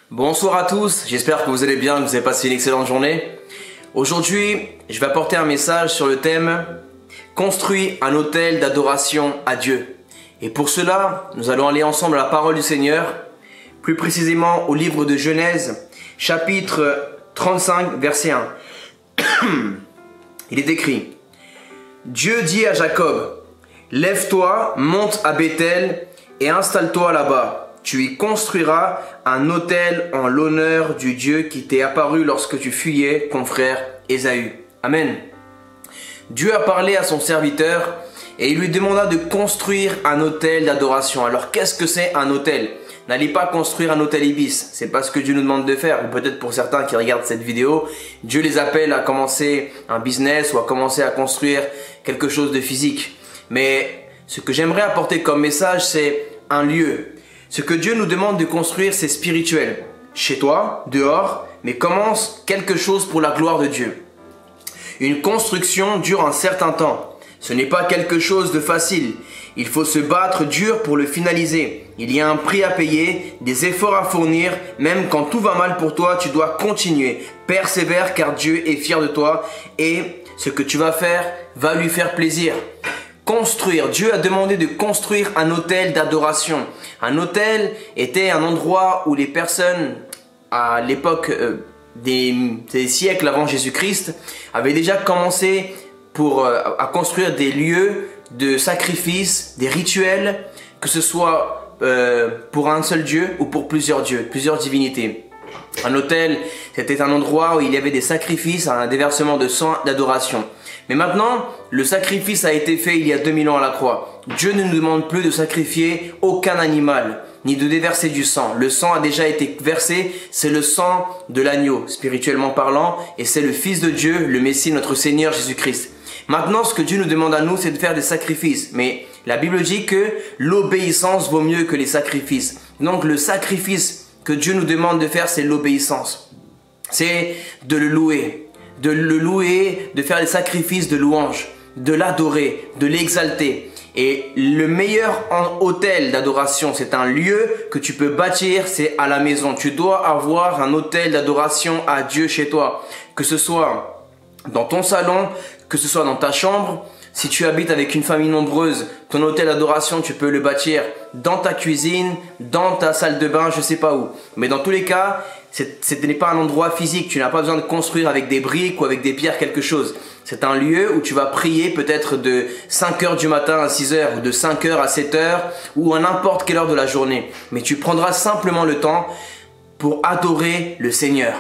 Bonsoir à tous, j'espère que vous allez bien, que vous avez passé une excellente journée. Aujourd'hui, je vais apporter un message sur le thème « Construis un autel d'adoration à Dieu ». Et pour cela, nous allons aller ensemble à la parole du Seigneur, plus précisément au livre de Genèse, chapitre 35, verset 1. Il est écrit « Dieu dit à Jacob, lève-toi, monte à Béthel et installe-toi là-bas. Tu y construiras un autel en l'honneur du Dieu qui t'est apparu lorsque tu fuyais ton frère Ésaü. » Amen. Dieu a parlé à son serviteur et il lui demanda de construire un autel d'adoration. Alors qu'est-ce que c'est un autel? N'allez pas construire un autel Ibis, c'est pas ce que Dieu nous demande de faire. Ou peut-être pour certains qui regardent cette vidéo, Dieu les appelle à commencer un business ou à commencer à construire quelque chose de physique. Mais ce que j'aimerais apporter comme message, c'est un lieu. Ce que Dieu nous demande de construire, c'est spirituel. Chez toi, dehors, mais commence quelque chose pour la gloire de Dieu. Une construction dure un certain temps. Ce n'est pas quelque chose de facile. Il faut se battre dur pour le finaliser. Il y a un prix à payer, des efforts à fournir. Même quand tout va mal pour toi, tu dois continuer. Persévère car Dieu est fier de toi et ce que tu vas faire va lui faire plaisir. Construire. Dieu a demandé de construire un autel d'adoration. Un autel était un endroit où les personnes, à l'époque des siècles avant Jésus-Christ, avaient déjà commencé à construire des lieux de sacrifice, des rituels, que ce soit pour un seul Dieu ou pour plusieurs dieux, plusieurs divinités. Un autel, c'était un endroit où il y avait des sacrifices, un déversement de sang, d'adoration. Mais maintenant, le sacrifice a été fait il y a 2000 ans à la croix. Dieu ne nous demande plus de sacrifier aucun animal, ni de déverser du sang. Le sang a déjà été versé, c'est le sang de l'agneau, spirituellement parlant, et c'est le Fils de Dieu, le Messie, notre Seigneur Jésus-Christ. Maintenant, ce que Dieu nous demande à nous, c'est de faire des sacrifices. Mais la Bible dit que l'obéissance vaut mieux que les sacrifices. Donc le sacrifice que Dieu nous demande de faire, c'est l'obéissance. C'est de le louer. De le louer, de faire des sacrifices de louange, de l'adorer, de l'exalter. Et le meilleur autel d'adoration, c'est un lieu que tu peux bâtir, c'est à la maison. Tu dois avoir un autel d'adoration à Dieu chez toi. Que ce soit dans ton salon, que ce soit dans ta chambre. Si tu habites avec une famille nombreuse, ton autel d'adoration, tu peux le bâtir dans ta cuisine, dans ta salle de bain, je sais pas où. Mais dans tous les cas, ce n'est pas un endroit physique. Tu n'as pas besoin de construire avec des briques ou avec des pierres quelque chose. C'est un lieu où tu vas prier peut-être de 5 heures du matin à 6 heures ou de 5 heures à 7 heures ou à n'importe quelle heure de la journée. Mais tu prendras simplement le temps pour adorer le Seigneur.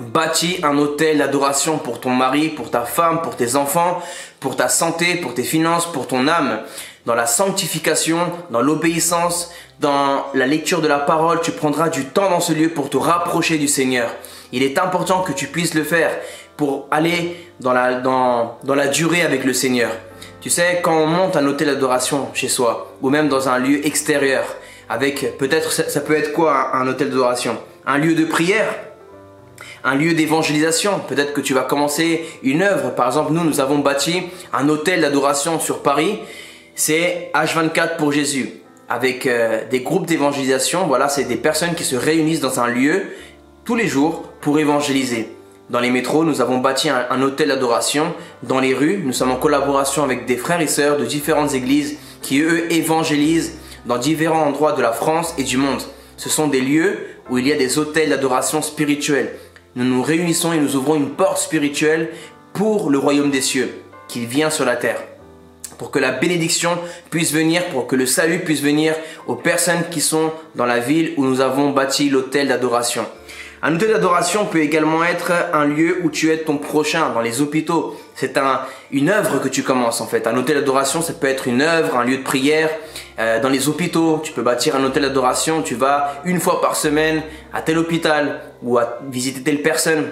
Bâtis un autel d'adoration pour ton mari, pour ta femme, pour tes enfants, pour ta santé, pour tes finances, pour ton âme. Dans la sanctification, dans l'obéissance, dans la lecture de la parole, tu prendras du temps dans ce lieu pour te rapprocher du Seigneur. Il est important que tu puisses le faire pour aller dans la durée avec le Seigneur. Tu sais, quand on monte un autel d'adoration chez soi, ou même dans un lieu extérieur, avec peut-être, ça peut être quoi un hôtel d'adoration? Un lieu de prière? Un lieu d'évangélisation, peut-être que tu vas commencer une œuvre. Par exemple, nous avons bâti un hôtel d'adoration sur Paris, c'est H24 pour Jésus, avec des groupes d'évangélisation. Voilà, c'est des personnes qui se réunissent dans un lieu tous les jours pour évangéliser. Dans les métros, nous avons bâti un hôtel d'adoration. Dans les rues, nous sommes en collaboration avec des frères et sœurs de différentes églises qui, eux, évangélisent dans différents endroits de la France et du monde. Ce sont des lieux où il y a des hôtels d'adoration spirituels. Nous nous réunissons et nous ouvrons une porte spirituelle pour le royaume des cieux qui vient sur la terre. Pour que la bénédiction puisse venir, pour que le salut puisse venir aux personnes qui sont dans la ville où nous avons bâti l'autel d'adoration. Un hôtel d'adoration peut également être un lieu où tu aides ton prochain, dans les hôpitaux. C'est une œuvre que tu commences en fait. Un hôtel d'adoration, ça peut être une œuvre, un lieu de prière. Dans les hôpitaux, tu peux bâtir un hôtel d'adoration. Tu vas une fois par semaine à tel hôpital ou à visiter telle personne.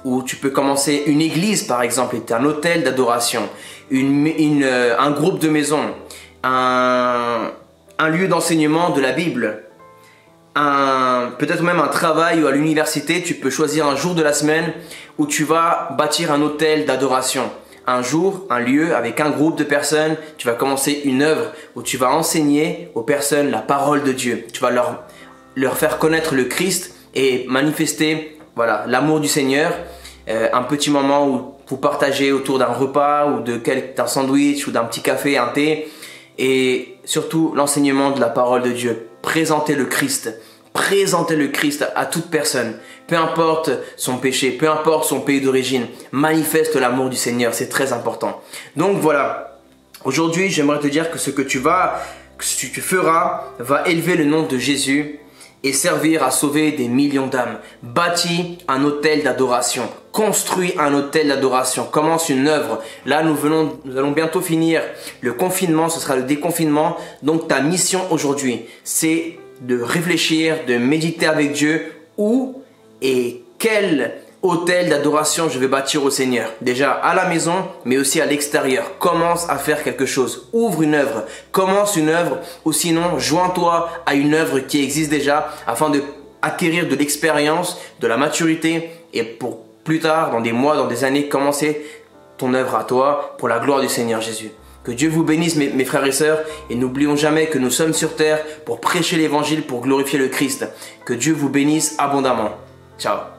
Ou tu peux commencer une église par exemple, et un hôtel d'adoration. Un groupe de maison. Un lieu d'enseignement de la Bible. Peut-être même un travail ou à l'université, tu peux choisir un jour de la semaine où tu vas bâtir un hôtel d'adoration. Un jour, un lieu avec un groupe de personnes, tu vas commencer une œuvre où tu vas enseigner aux personnes la parole de Dieu. Tu vas leur faire connaître le Christ et manifester voilà, l'amour du Seigneur. Un petit moment où vous partagez autour d'un repas ou d'un sandwich ou d'un petit café, un thé. Et surtout l'enseignement de la parole de Dieu. Présentez le Christ. Présentez le Christ à toute personne. Peu importe son péché, peu importe son pays d'origine. Manifeste l'amour du Seigneur, c'est très important. Donc voilà, aujourd'hui j'aimerais te dire que ce que tu feras va élever le nom de Jésus et servir à sauver des millions d'âmes. Bâtis un autel d'adoration. Construis un autel d'adoration. Commence une œuvre. Là, nous allons bientôt finir le confinement. Ce sera le déconfinement. Donc, ta mission aujourd'hui, c'est de réfléchir, de méditer avec Dieu où et quel autel d'adoration je vais bâtir au Seigneur. Déjà à la maison, mais aussi à l'extérieur. Commence à faire quelque chose. Ouvre une œuvre. Commence une œuvre ou sinon, joins-toi à une œuvre qui existe déjà afin d'acquérir de l'expérience, de la maturité et pour plus tard, dans des mois, dans des années, commencer ton œuvre à toi pour la gloire du Seigneur Jésus. Que Dieu vous bénisse mes frères et sœurs et n'oublions jamais que nous sommes sur terre pour prêcher l'évangile, pour glorifier le Christ. Que Dieu vous bénisse abondamment. Ciao.